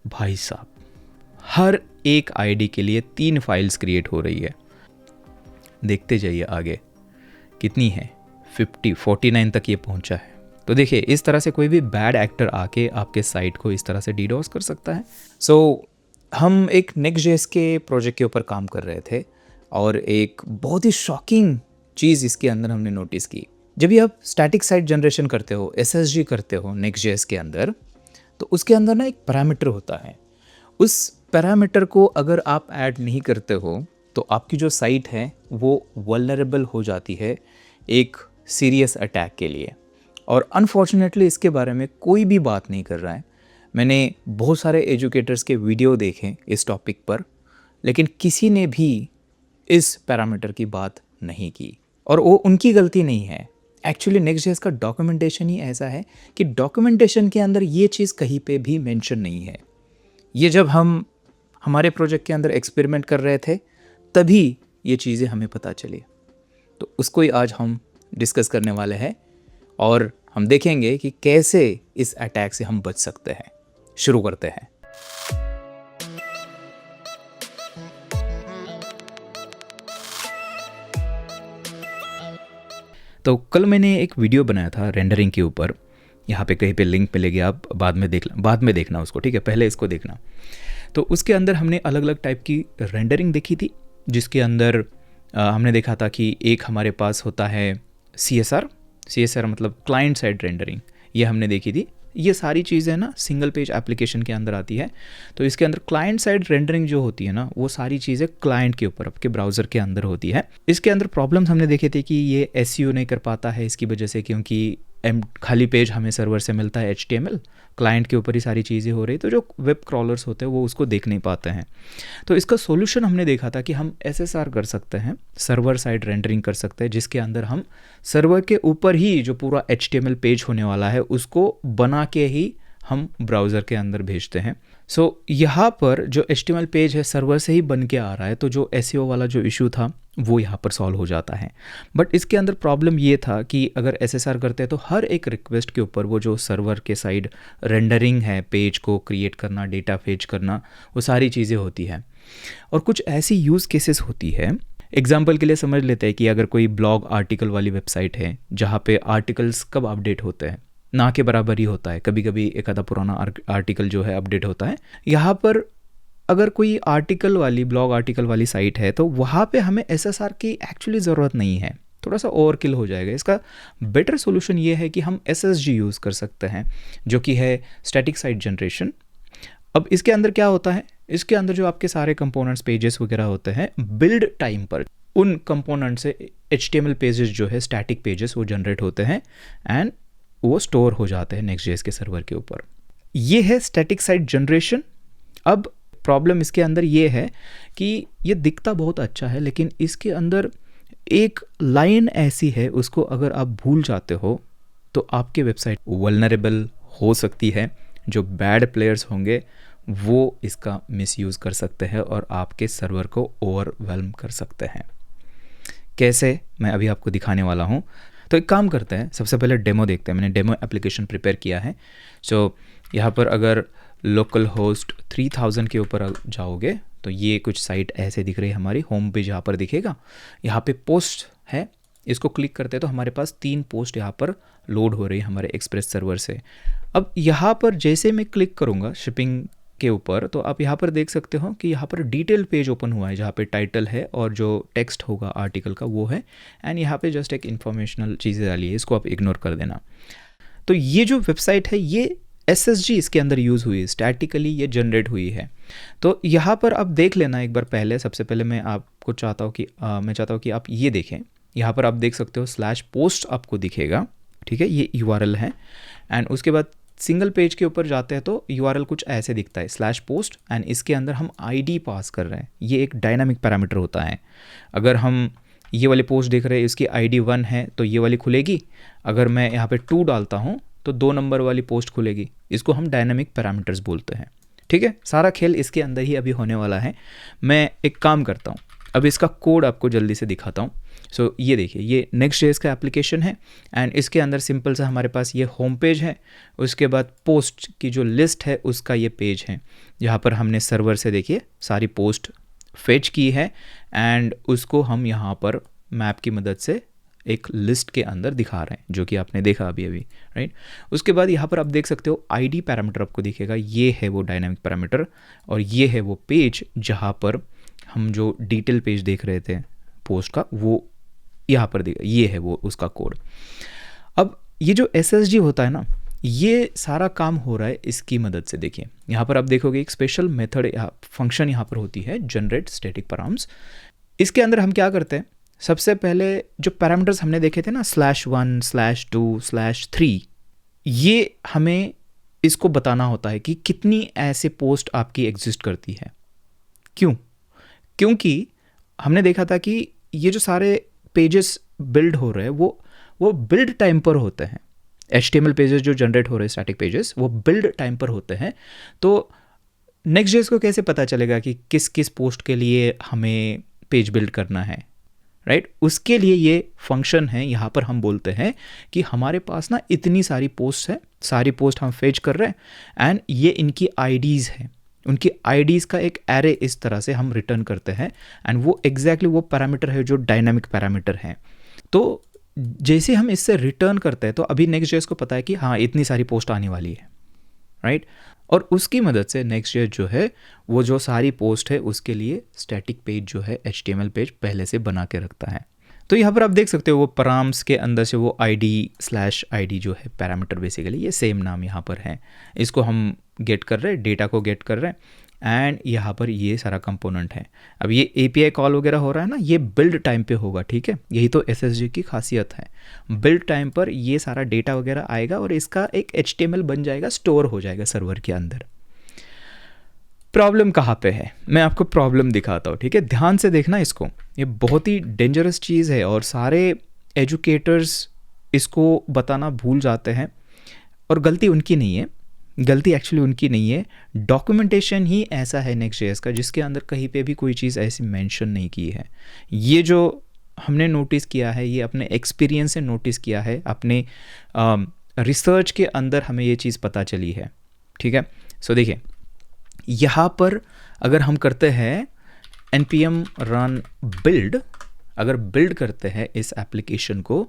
भाई साहब, हर एक आईडी के लिए 3 फाइल्स क्रिएट हो रही है। देखते जाइए आगे कितनी है, 49 तक ये पहुंचा है। तो देखिए, इस तरह से कोई भी बैड एक्टर आके आपके साइट को इस तरह से डीडोस कर सकता है। हम एक Next.js के प्रोजेक्ट के ऊपर काम कर रहे थे और एक बहुत ही शॉकिंग चीज़ इसके अंदर हमने नोटिस की। जब भी आप स्टैटिक साइट जनरेशन करते हो, SSG करते हो Next.js के अंदर, तो उसके अंदर ना एक पैरामीटर होता है। उस पैरामीटर को अगर आप ऐड नहीं करते हो तो आपकी जो साइट है वो वल्नरेबल हो जाती है एक सीरियस अटैक के लिए। और अनफॉर्चुनेटली इसके बारे में कोई भी बात नहीं कर रहा है। मैंने बहुत सारे एजुकेटर्स के वीडियो देखे इस टॉपिक पर, लेकिन किसी ने भी इस पैरामीटर की बात नहीं की। और वो उनकी गलती नहीं है। एक्चुअली Next.js का डॉक्यूमेंटेशन ही ऐसा है कि डॉक्यूमेंटेशन के अंदर ये चीज़ कहीं पे भी मेंशन नहीं है। ये जब हम हमारे प्रोजेक्ट के अंदर एक्सपेरिमेंट कर रहे थे तभी ये चीज़ें हमें पता चली। तो उसको ही आज हम डिस्कस करने वाले हैं और हम देखेंगे कि कैसे इस अटैक से हम बच सकते हैं। शुरू करते हैं। तो कल मैंने एक वीडियो बनाया था रेंडरिंग के ऊपर। यहाँ पे कहीं पे लिंक मिलेगी, आप बाद में देखना उसको, ठीक है? पहले इसको देखना। तो उसके अंदर हमने अलग अलग टाइप की रेंडरिंग देखी थी, जिसके अंदर हमने देखा था कि एक हमारे पास होता है CSR मतलब क्लाइंट साइड रेंडरिंग, ये हमने देखी थी। ये सारी चीज़ें ना सिंगल पेज एप्लीकेशन के अंदर आती है। तो इसके अंदर क्लाइंट साइड रेंडरिंग जो होती है ना, वो सारी चीज़ें क्लाइंट के ऊपर आपके ब्राउज़र के अंदर होती है। इसके अंदर प्रॉब्लम्स हमने देखे थे कि ये SEO नहीं कर पाता है इसकी वजह से, क्योंकि खाली पेज हमें सर्वर से मिलता है HTML, क्लाइंट के ऊपर ही सारी चीज़ें हो रही, तो जो वेब क्रॉलर्स होते हैं वो उसको देख नहीं पाते हैं। तो इसका सॉल्यूशन हमने देखा था कि हम SSR कर सकते हैं, सर्वर साइड रेंडरिंग कर सकते हैं, जिसके अंदर हम सर्वर के ऊपर ही जो पूरा HTML पेज होने वाला है उसको बना के ही हम ब्राउज़र के अंदर भेजते हैं। यहाँ पर जो HTML पेज है सर्वर से ही बन के आ रहा है, तो जो SEO वाला जो इशू था वो यहाँ पर सॉल्व हो जाता है। बट इसके अंदर प्रॉब्लम ये था कि अगर SSR करते हैं तो हर एक रिक्वेस्ट के ऊपर वो जो सर्वर के साइड रेंडरिंग है, पेज को क्रिएट करना, डेटा फेच करना, वो सारी चीज़ें होती हैं। और कुछ ऐसी यूज़ केसेस होती है, एग्जाम्पल के लिए समझ लेते हैं कि अगर कोई ब्लॉग आर्टिकल वाली वेबसाइट है जहाँ पे आर्टिकल्स कब अपडेट होते हैं, ना के बराबर ही होता है, कभी कभी एक आधा पुराना आर्टिकल जो है अपडेट होता है। यहाँ पर अगर कोई ब्लॉग आर्टिकल वाली साइट है तो वहाँ पे हमें SSR की एक्चुअली ज़रूरत नहीं है, थोड़ा सा ओवरकिल हो जाएगा। इसका बेटर सोल्यूशन ये है कि हम SSG यूज़ कर सकते हैं, जो कि है स्टैटिक साइट जनरेशन। अब इसके अंदर क्या होता है, इसके अंदर जो आपके सारे कंपोनेंट्स, पेजेस वगैरह होते हैं, बिल्ड टाइम पर उन कंपोनेंट से HTML पेजेस जो है, स्टैटिक पेजेस, वो जनरेट होते हैं एंड वो स्टोर हो जाते हैं Next.js के सर्वर के ऊपर। ये है स्टैटिक साइट जनरेशन। अब प्रॉब्लम इसके अंदर ये है कि ये दिखता बहुत अच्छा है, लेकिन इसके अंदर एक लाइन ऐसी है, उसको अगर आप भूल जाते हो तो आपकी वेबसाइट वल्नरेबल हो सकती है। जो बैड प्लेयर्स होंगे वो इसका मिसयूज़ कर सकते हैं और आपके सर्वर को ओवरवेल्म कर सकते हैं। कैसे, मैं अभी आपको दिखाने वाला हूँ। तो एक काम करते हैं, सबसे पहले डेमो देखते हैं। मैंने डेमो एप्लीकेशन प्रिपेयर किया है। यहाँ पर अगर लोकल होस्ट 3000 के ऊपर जाओगे तो ये कुछ साइट ऐसे दिख रही है। हमारी होम पेज यहाँ पर दिखेगा, यहाँ पे पोस्ट है, इसको क्लिक करते हैं तो हमारे पास 3 पोस्ट यहाँ पर लोड हो रही है हमारे एक्सप्रेस सर्वर से। अब यहाँ पर जैसे मैं क्लिक करूँगा शिपिंग के ऊपर, तो आप यहाँ पर देख सकते हो कि यहाँ पर डिटेल पेज ओपन हुआ है, जहाँ पे टाइटल है और जो टेक्स्ट होगा आर्टिकल का वो है, एंड यहाँ पे जस्ट एक इन्फॉर्मेशनल चीज़ें डाली है, इसको आप इग्नोर कर देना। तो ये जो वेबसाइट है ये SSG इसके अंदर यूज़ हुई है, स्टैटिकली ये जनरेट हुई है। तो यहाँ पर आप देख लेना एक बार पहले। सबसे पहले मैं आपको चाहता हूँ कि आप ये देखें। यहाँ पर आप देख सकते हो /post आपको दिखेगा, ठीक है, ये URL है। एंड उसके बाद सिंगल पेज के ऊपर जाते हैं तो URL कुछ ऐसे दिखता है /post, एंड इसके अंदर हम ID पास कर रहे हैं। ये एक डायनामिक पैरामीटर होता है। अगर हम ये वाली पोस्ट देख रहे हैं, इसकी ID 1 है तो ये वाली खुलेगी। अगर मैं यहाँ पे 2 डालता हूँ तो 2 नंबर वाली पोस्ट खुलेगी। इसको हम डायनामिक पैरामीटर्स बोलते हैं, ठीक है। सारा खेल इसके अंदर ही अभी होने वाला है। मैं एक काम करता हूँ, अब इसका कोड आपको जल्दी से दिखाता हूँ। सो ये देखिए, ये Next.js का एप्लीकेशन है एंड इसके अंदर सिंपल सा हमारे पास ये होम पेज है, उसके बाद पोस्ट की जो लिस्ट है उसका ये पेज है, जहाँ पर हमने सर्वर से देखिए सारी पोस्ट फेच की है एंड उसको हम यहाँ पर मैप की मदद से एक लिस्ट के अंदर दिखा रहे हैं, जो कि आपने देखा अभी अभी, राइट। उसके बाद यहाँ पर आप देख सकते हो आईडी पैरामीटर आपको दिखेगा, ये है वो डायनामिक पैरामीटर और ये है वो पेज जहाँ पर हम जो डिटेल पेज देख रहे थे पोस्ट का, वो यहाँ पर दिखा, ये है वो उसका कोड। अब ये जो SSG होता है ना, ये सारा काम हो रहा है इसकी मदद से। देखिए यहाँ पर आप देखोगे एक स्पेशल मेथड फंक्शन यहाँ पर होती है, जनरेट स्टैटिक पैराम्स। इसके अंदर हम क्या करते हैं, सबसे पहले जो पैरामीटर्स हमने देखे थे ना /1 /2 /3, ये हमें इसको बताना होता है कि कितनी ऐसे पोस्ट आपकी एग्जिस्ट करती है। क्यों? क्योंकि हमने देखा था कि ये जो सारे पेजेस बिल्ड हो रहे हैं वो बिल्ड टाइम पर होते हैं। HTML पेजेस जो जनरेट हो रहे हैं, स्टैटिक पेजेस, वो बिल्ड टाइम पर होते हैं। तो Next.js को कैसे पता चलेगा कि किस किस पोस्ट के लिए हमें पेज बिल्ड करना है, राइट? उसके लिए ये फंक्शन है, यहाँ पर हम बोलते हैं कि हमारे पास ना इतनी सारी पोस्ट है, सारी पोस्ट हम फेच कर रहे हैं एंड ये इनकी आईडीज़ हैं, उनकी आईडीज़ का एक एरे इस तरह से हम रिटर्न करते हैं एंड वो एग्जैक्टली वो पैरामीटर है जो डायनामिक पैरामीटर है। तो जैसे हम इससे रिटर्न करते हैं तो अभी Next.js को पता है कि हाँ इतनी सारी पोस्ट आने वाली है, राइट? और उसकी मदद से Next.js जो है वो जो सारी पोस्ट है उसके लिए स्टैटिक पेज जो है HTML पेज पहले से बना के रखता है। तो यहाँ पर आप देख सकते हो वो params के अंदर से वो ID/ID जो है पैरामीटर, बेसिकली ये सेम नाम यहाँ पर है, इसको हम गेट कर रहे हैं, डेटा को गेट कर रहे हैं एंड यहाँ पर ये सारा कंपोनेंट है। अब ये API कॉल वगैरह हो रहा है ना, ये बिल्ड टाइम पे होगा, ठीक है? यही तो SSG की खासियत है, बिल्ड टाइम पर ये सारा डेटा वगैरह आएगा और इसका एक HTML बन जाएगा, स्टोर हो जाएगा सर्वर के अंदर। प्रॉब्लम कहाँ पे है, मैं आपको प्रॉब्लम दिखाता हूँ, ठीक है? ध्यान से देखना इसको, ये बहुत ही डेंजरस चीज़ है और सारे एजुकेटर्स इसको बताना भूल जाते हैं और गलती उनकी नहीं है, गलती एक्चुअली उनकी नहीं है, डॉक्यूमेंटेशन ही ऐसा है Next.js का जिसके अंदर कहीं पे भी कोई चीज़ ऐसी मेंशन नहीं की है। ये जो हमने नोटिस किया है, ये अपने एक्सपीरियंस से नोटिस किया है, अपने रिसर्च के अंदर हमें ये चीज़ पता चली है, ठीक है? सो देखिए यहाँ पर अगर हम करते हैं npm run build, अगर बिल्ड करते हैं इस एप्लीकेशन को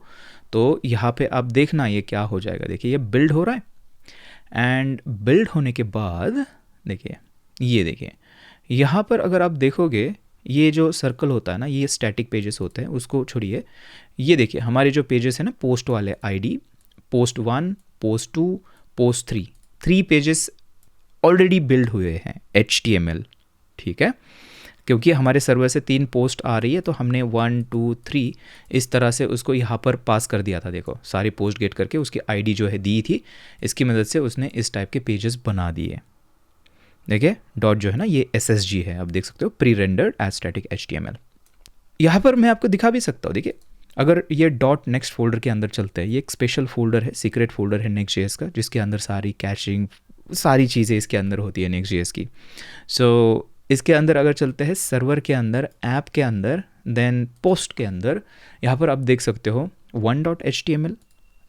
तो यहाँ पे आप देखना ये क्या हो जाएगा। देखिए ये बिल्ड हो रहा है एंड बिल्ड होने के बाद देखिए, ये देखिए यहाँ पर अगर आप देखोगे ये जो सर्कल होता है ना, ये स्टैटिक पेजेस होते हैं, उसको छोड़िए, ये देखिए हमारे जो पेजेस हैं ना पोस्ट वाले, ID post 1 post 2 post 3, 3 pages already build हुए हैं HTML, ठीक है? क्योंकि हमारे सर्वर से 3 पोस्ट आ रही है तो हमने 1 2 3 इस तरह से उसको यहाँ पर पास कर दिया था। देखो सारी पोस्ट गेट करके उसकी ID जो है दी थी, इसकी मदद से उसने इस टाइप के पेजेस बना दिए। देखिए डॉट जो है ना ये SSG है, आप देख सकते हो, pre rendered as static HTML। यहाँ पर मैं आपको दिखा भी सकता हूँ, देखिए अगर ये डॉट नेक्स्ट फोल्डर के अंदर चलते हैं, ये एक स्पेशल फोल्डर है, सीक्रेट फोल्डर है Next.js का, जिसके अंदर सारी कैशिंग सारी चीज़ें इसके अंदर होती है Next.js की। सो इसके अंदर अगर चलते हैं सर्वर के अंदर, ऐप के अंदर, देन पोस्ट के अंदर, यहाँ पर आप देख सकते हो 1.html,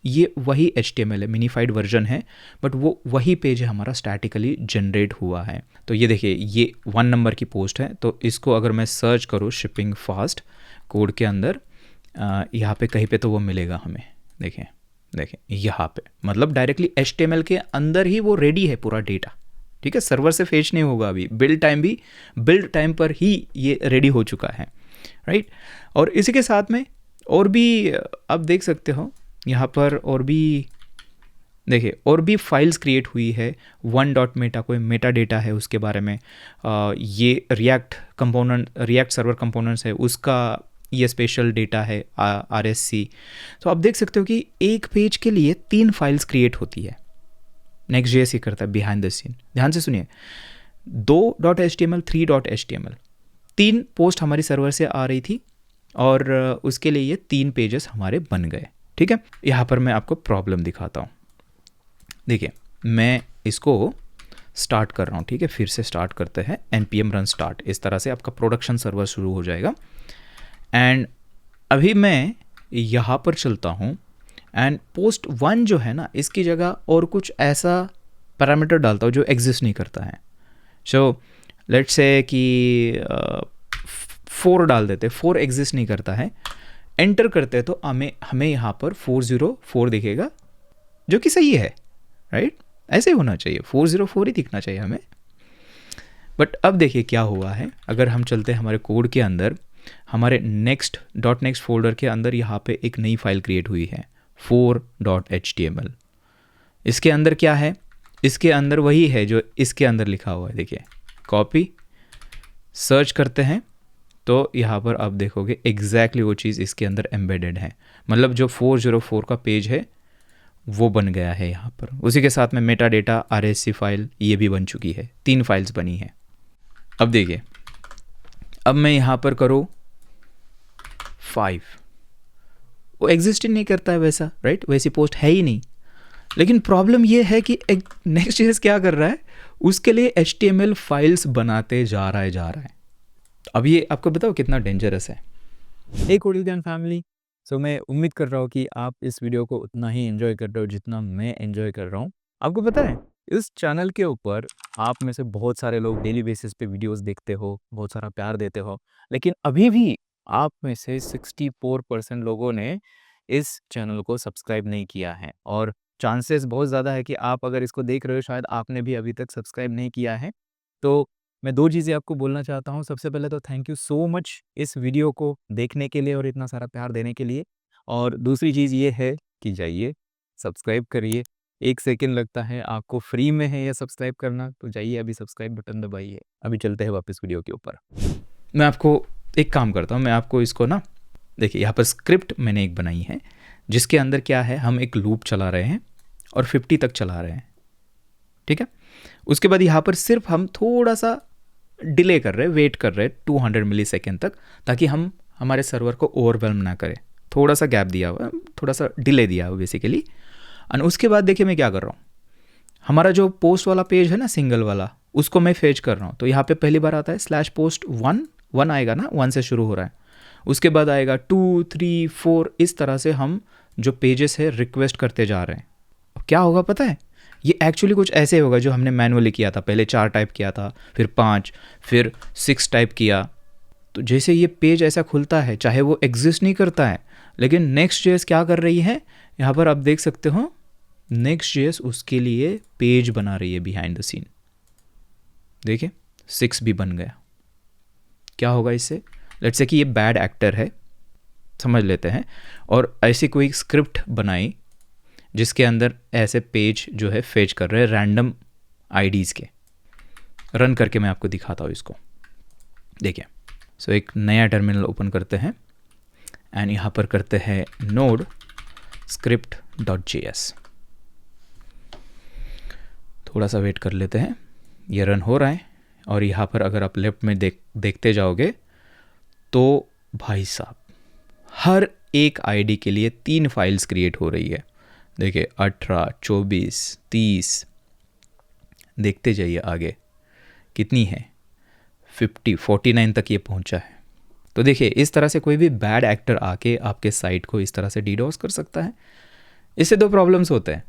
ये वही HTML है, मिनीफाइड वर्जन है, बट वो वही पेज है हमारा, स्टैटिकली जनरेट हुआ है। तो ये देखिए ये 1 नंबर की पोस्ट है, तो इसको अगर मैं सर्च करूँ शिपिंग फास्ट कोड के अंदर, यहाँ पे कहीं पे तो वो मिलेगा हमें। देखें यहाँ पे मतलब डायरेक्टली HTML के अंदर ही वो रेडी है पूरा डेटा, ठीक है? सर्वर से फेच नहीं होगा अभी, बिल्ड टाइम पर ही ये रेडी हो चुका है, राइट? और इसी के साथ में और भी आप देख सकते हो यहाँ पर, और भी देखिए और भी फाइल्स क्रिएट हुई है 1.meta, कोई मेटा डेटा है उसके बारे में, ये रिएक्ट सर्वर कंपोनेंट्स है उसका ये स्पेशल डेटा है RSC। तो आप देख सकते हो कि एक पेज के लिए 3 फाइल्स क्रिएट होती है, Next.js ही करता है बिहाइंड द सीन। ध्यान से सुनिए, 2.html 3.html, 3 पोस्ट हमारी सर्वर से आ रही थी और उसके लिए ये 3 पेजेस हमारे बन गए, ठीक है? यहाँ पर मैं आपको प्रॉब्लम दिखाता हूँ। देखिए मैं इसको स्टार्ट कर रहा हूँ, ठीक है? फिर से स्टार्ट करते हैं, npm run start, इस तरह से आपका प्रोडक्शन सर्वर शुरू हो जाएगा एंड अभी मैं यहाँ पर चलता हूँ एंड पोस्ट 1 जो है ना, इसकी जगह और कुछ ऐसा पैरामीटर डालता हूँ जो एग्जिस्ट नहीं करता है। सो लेट्स से कि 4 डाल देते, 4 एग्जिस्ट नहीं करता है। एंटर करते हैं तो हमें यहाँ पर 404 दिखेगा, जो कि सही है, राइट? ऐसे ही होना चाहिए, 404 ही दिखना चाहिए हमें। बट अब देखिए क्या हुआ है। अगर हम चलते हैं हमारे कोड के अंदर, हमारे next फोल्डर के अंदर यहाँ पे एक नई फाइल क्रिएट हुई है 4.html। इसके अंदर क्या है? इसके अंदर वही है जो इसके अंदर लिखा हुआ है। देखिए, कॉपी, सर्च करते हैं तो यहाँ पर आप देखोगे एग्जैक्टली वो चीज़ इसके अंदर एम्बेडेड है। मतलब जो 404 का पेज है वो बन गया है यहाँ पर। उसी के साथ में मेटा डेटा RSC फाइल ये भी बन चुकी है, 3 फाइल्स बनी है। अब देखिए, अब मैं यहाँ पर करूँ 5, वो एग्जिस्ट ही नहीं करता है वैसा, राइट? वैसी पोस्ट है ही नहीं। लेकिन प्रॉब्लम ये है कि Next.js क्या कर रहा है, उसके लिए HTML फाइल्स बनाते जा रहा है। अब ये आपको बताओ कितना डेंजरस है। हे कोडिलजन फैमिली, सो मैं उम्मीद कर रहा हूँ कि आप इस वीडियो को उतना ही एंजॉय कर रहे हो जितना मैं एंजॉय कर रहा हूँ। आपको पता है, इस चैनल के ऊपर आप में से बहुत सारे लोग डेली बेसिस पे वीडियोस देखते हो, बहुत सारा प्यार देते हो, लेकिन अभी भी आप में से 64% लोगों ने इस चैनल को सब्सक्राइब नहीं किया है। और चांसेस बहुत ज़्यादा है कि आप अगर इसको देख रहे हो, शायद आपने भी अभी तक सब्सक्राइब नहीं किया है। तो मैं 2 चीज़ें आपको बोलना चाहता हूँ। सबसे पहले तो थैंक यू सो मच इस वीडियो को देखने के लिए और इतना सारा प्यार देने के लिए। और दूसरी चीज़ ये है कि जाइए सब्सक्राइब करिए। 1 सेकंड लगता है, आपको फ्री में है ये सब्सक्राइब करना, तो जाइए अभी सब्सक्राइब बटन दबाइए। अभी चलते हैं वापस वीडियो के ऊपर। मैं आपको एक काम करता हूँ, मैं आपको इसको ना, देखिए यहाँ पर स्क्रिप्ट मैंने एक बनाई है जिसके अंदर क्या है, हम एक लूप चला रहे हैं और 50 तक चला रहे हैं, ठीक है? उसके बाद यहाँ पर सिर्फ हम थोड़ा सा डिले कर रहे हैं, वेट कर रहे हैं 200 मिली सेकेंड तक, ताकि हम हमारे सर्वर को ओवरवेल्म ना करें। थोड़ा सा गैप दिया हुआ, थोड़ा सा डिले दिया हुआ बेसिकली। और उसके बाद देखिए मैं क्या कर रहा हूँ, हमारा जो पोस्ट वाला पेज है ना, सिंगल वाला, उसको मैं फेच कर रहा हूँ। तो यहाँ पे पहली बार आता है /post1 आएगा ना, 1 से शुरू हो रहा है। उसके बाद आएगा 2, 3, 4, इस तरह से हम जो पेजेस है रिक्वेस्ट करते जा रहे हैं। क्या होगा पता है, ये एक्चुअली कुछ ऐसे होगा जो हमने मैनुअली किया था। पहले 4 टाइप किया था, फिर 5, फिर 6 टाइप किया। तो जैसे ये पेज ऐसा खुलता है, चाहे वो एग्जिस्ट नहीं करता है, लेकिन Next.js क्या कर रही है, यहाँ पर आप देख सकते हो, Next.js उसके लिए पेज बना रही है बिहाइंड द सीन। देखिए 6 भी बन गया। क्या होगा इससे? लेट्स से कि ये बैड एक्टर है, समझ लेते हैं, और ऐसी कोई स्क्रिप्ट बनाई जिसके अंदर ऐसे पेज जो है फेच कर रहे हैं रैंडम आईडीज़ के। रन करके मैं आपको दिखाता हूँ इसको। देखिए, सो एक नया टर्मिनल ओपन करते हैं एंड यहाँ पर करते हैं node script.js। थोड़ा सा वेट कर लेते हैं, ये रन हो रहा है। और यहाँ पर अगर आप लेफ्ट में देखते जाओगे तो भाई साहब, हर एक आईडी के लिए 3 फाइल्स क्रिएट हो रही है। देखिए 18, 24, 30, देखते जाइए आगे कितनी है, 49 तक ये पहुंचा है। तो देखिए इस तरह से कोई भी बैड एक्टर आके आपके साइट को इस तरह से डीडोस कर सकता है। इससे 2 प्रॉब्लम्स होते हैं।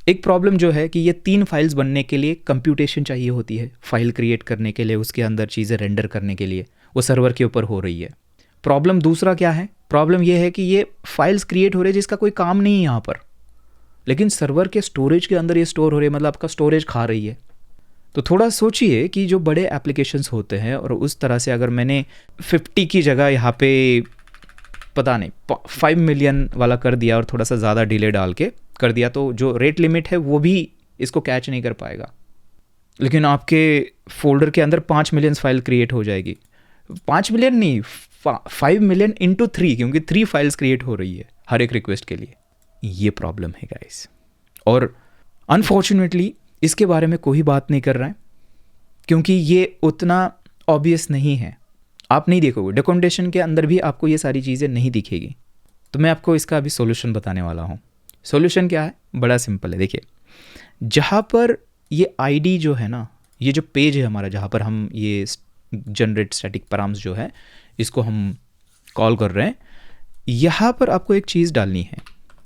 एक प्रॉब्लम जो है कि ये 3 फाइल्स बनने के लिए कंप्यूटेशन चाहिए होती है, फाइल क्रिएट करने के लिए, उसके अंदर चीज़ें रेंडर करने के लिए, वो सर्वर के ऊपर हो रही है। प्रॉब्लम दूसरा क्या है, प्रॉब्लम ये है कि ये फाइल्स क्रिएट हो रहे हैं जिसका कोई काम नहीं है यहाँ पर, लेकिन सर्वर के स्टोरेज के अंदर ये स्टोर हो रही है, मतलब आपका स्टोरेज खा रही है। तो थोड़ा सोचिए कि जो बड़े एप्लीकेशंस होते हैं, और उस तरह से अगर मैंने 50 की जगह यहाँ पे पता नहीं 5 मिलियन वाला कर दिया और थोड़ा सा ज़्यादा डिले डाल के कर दिया, तो जो रेट लिमिट है वो भी इसको कैच नहीं कर पाएगा। लेकिन आपके फोल्डर के अंदर 5 मिलियन फाइल क्रिएट हो जाएगी। 5 मिलियन नहीं, 5 मिलियन इंटू 3, क्योंकि 3 फाइल्स क्रिएट हो रही है हर एक रिक्वेस्ट के लिए। ये प्रॉब्लम है गाइस, और अनफॉर्चुनेटली इसके बारे में कोई बात नहीं कर रहा है, क्योंकि ये उतना ऑब्वियस नहीं है। आप नहीं देखोगे, डॉक्यूमेंटेशन के अंदर भी आपको ये सारी चीज़ें नहीं दिखेगी। तो मैं आपको इसका अभी सॉल्यूशन बताने वाला हूँ। सॉल्यूशन क्या है? बड़ा सिंपल है। देखिए, जहाँ पर ये आईडी जो है ना, ये जो पेज है हमारा, जहाँ पर हम ये जनरेट स्टैटिक पैराम्स जो है, इसको हम कॉल कर रहे हैं, यहाँ पर आपको एक चीज़ डालनी है,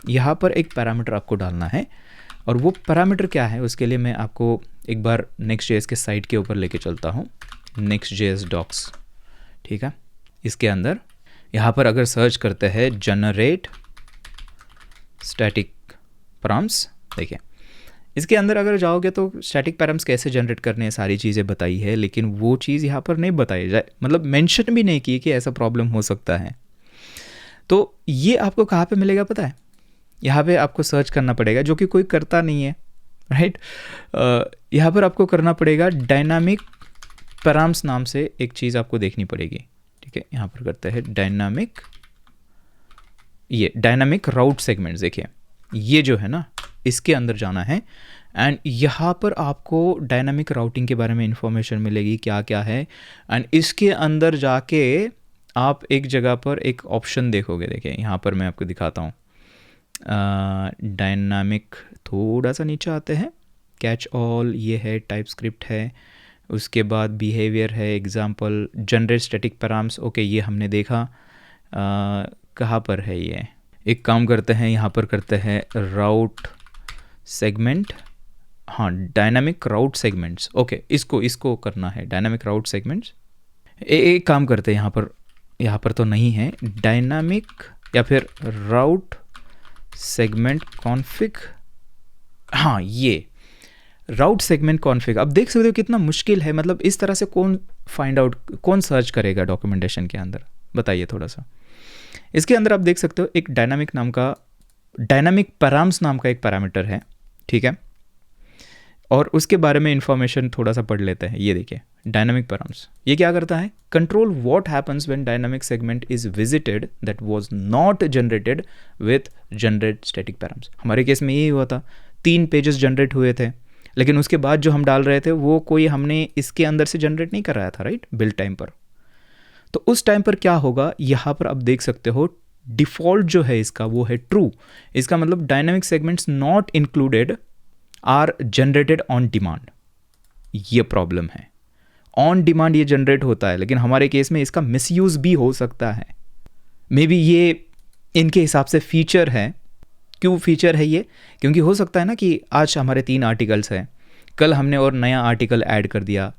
यहाँ पर एक पैरामीटर आपको डालना है, और वो पैरामीटर क्या है उसके लिए मैं आपको एक बार Next.js के साइट के ऊपर लेके चलता हूँ, Next.js docs, ठीक है। इसके अंदर यहाँ पर अगर सर्च करते हैं जनरेट स्टैटिक पैराम्स, देखिए इसके अंदर अगर जाओगे तो स्टैटिक पैराम्स कैसे जनरेट करने हैं सारी चीज़ें बताई है, लेकिन वो चीज़ यहाँ पर नहीं बताई जाए, मतलब मेंशन भी नहीं की कि ऐसा प्रॉब्लम हो सकता है। तो ये आपको कहाँ पे मिलेगा पता है? यहाँ पे आपको सर्च करना पड़ेगा, जो कि कोई करता नहीं है, राइट। यहाँ पर आपको करना पड़ेगा डायनामिक पैराम्स नाम से एक चीज़ आपको देखनी पड़ेगी, ठीक है। यहाँ पर करते हैं डायनामिक राउट सेगमेंट्स, देखिए ये जो है ना इसके अंदर जाना है, एंड यहाँ पर आपको डायनामिक राउटिंग के बारे में इंफॉर्मेशन मिलेगी क्या क्या है, एंड इसके अंदर जाके आप एक जगह पर एक ऑप्शन देखोगे, देखिए यहाँ पर मैं आपको दिखाता हूँ, डायनामिक थोड़ा सा नीचे आते हैं, कैच ऑल ये है, टाइप स्क्रिप्ट है, उसके बाद बिहेवियर है, example generate static params, okay ये हमने देखा। कहाँ पर है ये, एक काम करते हैं यहाँ पर करते हैं राउट सेगमेंट, हाँ डायनामिक राउट सेगमेंट्स, ओके इसको करना है डायनामिक राउट सेगमेंट्स। एक काम करते हैं यहाँ पर तो नहीं है, डायनामिक या फिर राउट सेगमेंट कॉन्फ़िग, हाँ ये राउट सेगमेंट कॉन्फ़िग। अब देख सकते हो कितना मुश्किल है, मतलब इस तरह से कौन सर्च करेगा डॉक्यूमेंटेशन के अंदर, बताइए थोड़ा सा। इसके अंदर आप देख सकते हो एक डायनामिक पैराम्स नाम का एक पैरामीटर है, ठीक है, और उसके बारे में इंफॉर्मेशन थोड़ा सा पढ़ लेते हैं। ये देखिए डायनामिक पैराम्स ये क्या करता है, control what happens when dynamic segment is visited that was not generated with generate static params. हमारे केस में यही हुआ था, 3 पेजेस जनरेट हुए थे, लेकिन उसके बाद जो हम डाल रहे थे वो कोई हमने इसके अंदर से जनरेट नहीं कराया था, राइट, बिल्ड टाइम पर। तो उस टाइम पर क्या होगा, यहाँ पर आप देख सकते हो डिफ़ॉल्ट जो है इसका वो है ट्रू। इसका मतलब dynamic segments not included are generated on demand. ये प्रॉब्लम है, ऑन डिमांड ये जनरेट होता है, लेकिन हमारे केस में इसका मिसयूज़ भी हो सकता है। मे बी ये इनके हिसाब से फीचर है। क्यों फीचर है ये? क्योंकि हो सकता है ना कि आज हमारे 3 आर्टिकल्स हैं, कल हमने और नया आर्टिकल ऐड कर दिया,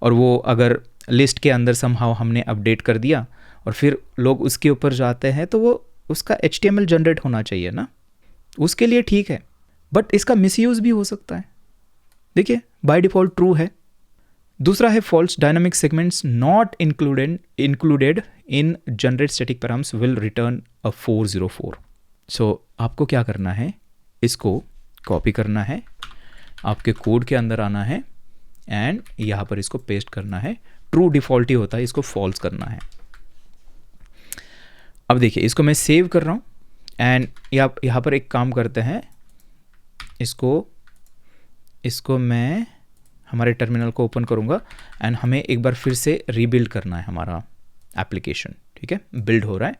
और वो अगर लिस्ट के अंदर समहाउ हमने अपडेट कर दिया और फिर लोग उसके ऊपर जाते हैं, तो वो उसका HTML जनरेट होना चाहिए ना, उसके लिए ठीक है, बट इसका मिसयूज़ भी हो सकता है। देखिए बाय डिफ़ॉल्ट ट्रू है। दूसरा है false, dynamic segments not included in generate static params will return a 404। So आपको क्या करना है, इसको कॉपी करना है, आपके कोड के अंदर आना है, एंड यहाँ पर इसको पेस्ट करना है। ट्रू डिफ़ॉल्ट ही होता है, इसको फॉल्स करना है। अब देखिए इसको मैं सेव कर रहा हूँ, एंड यहाँ पर एक काम करते हैं, इसको मैं हमारे टर्मिनल को ओपन करूँगा, एंड हमें एक बार फिर से रीबिल्ड करना है हमारा एप्लीकेशन, ठीक है। बिल्ड हो रहा है,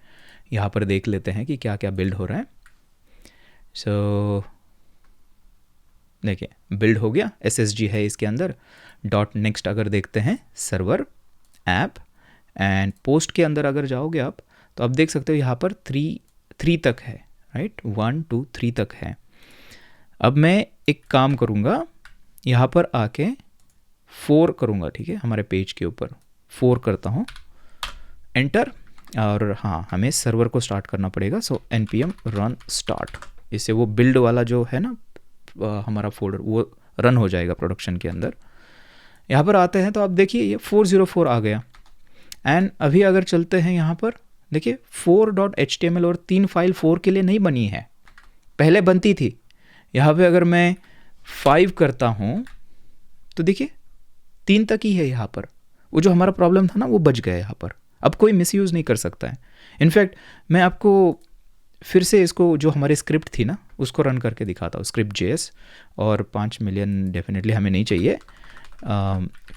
यहाँ पर देख लेते हैं कि क्या क्या बिल्ड हो रहा है। सो देखिए बिल्ड हो गया, SSG है इसके अंदर, .next अगर देखते हैं सर्वर ऐप, एंड पोस्ट के अंदर अगर जाओगे आप तो आप देख सकते हो यहाँ पर 3 तक है, राइट, 1 2 3 तक है। अब मैं एक काम करूँगा, यहाँ पर आके 4 करूँगा, ठीक है, हमारे पेज के ऊपर 4 करता हूँ, एंटर, और हाँ हमें सर्वर को स्टार्ट करना पड़ेगा। सो npm run start, इससे वो बिल्ड वाला जो है ना हमारा फोल्डर वो रन हो जाएगा प्रोडक्शन के अंदर। यहाँ पर आते हैं तो आप देखिए ये 404 आ गया, एंड अभी अगर चलते हैं यहाँ पर देखिए 4.html और 3 फाइल 4 के लिए नहीं बनी है, पहले बनती थी। यहाँ पे अगर मैं 5 करता हूँ तो देखिए 3 तक ही है यहाँ पर, वो जो हमारा प्रॉब्लम था ना वो बच गया यहाँ पर, अब कोई मिसयूज़ नहीं कर सकता है। इनफैक्ट मैं आपको फिर से इसको जो हमारी स्क्रिप्ट थी ना उसको रन करके दिखाता हूँ, Script.js, और 5 मिलियन डेफिनेटली हमें नहीं चाहिए,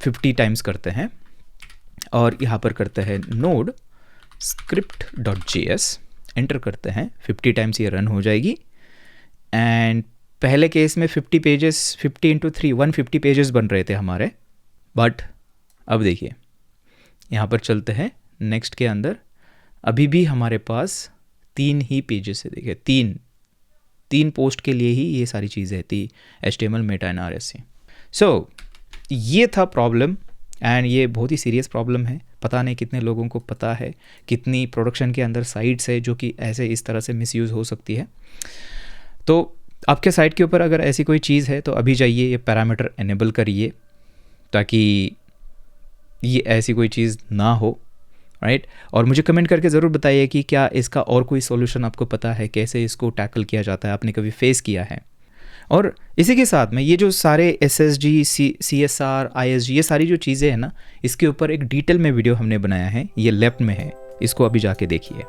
50 टाइम्स करते हैं, और यहाँ पर करते हैं नोड script.js, एंटर करते हैं, 50 टाइम्स ये रन हो जाएगी। एंड पहले केस में 50 पेजेस 50 इंटू 3 150 पेजेस बन रहे थे हमारे, बट अब देखिए यहाँ पर चलते हैं नेक्स्ट के अंदर, अभी भी हमारे पास 3 ही पेजेस से, देखिए 3 पोस्ट के लिए ही ये सारी चीज़ें थी, HTML, मेटा एंड RSC। सो ये था प्रॉब्लम, एंड ये बहुत ही सीरियस प्रॉब्लम है। पता नहीं कितने लोगों को पता है, कितनी प्रोडक्शन के अंदर साइट्स है जो कि ऐसे इस तरह से मिसयूज़ हो सकती है। तो आपके साइट के ऊपर अगर ऐसी कोई चीज़ है तो अभी जाइए ये पैरामीटर एनेबल करिए ताकि ये ऐसी कोई चीज़ ना हो, राइट। और मुझे कमेंट करके ज़रूर बताइए कि क्या इसका और कोई सॉल्यूशन आपको पता है, कैसे इसको टैकल किया जाता है, आपने कभी फेस किया है। और इसी के साथ में ये जो सारे SSG, CSR, ISG, ये सारी जो चीज़ें हैं ना, इसके ऊपर एक डिटेल में वीडियो हमने बनाया है, ये लेफ्ट में है, इसको अभी जाके देखिए।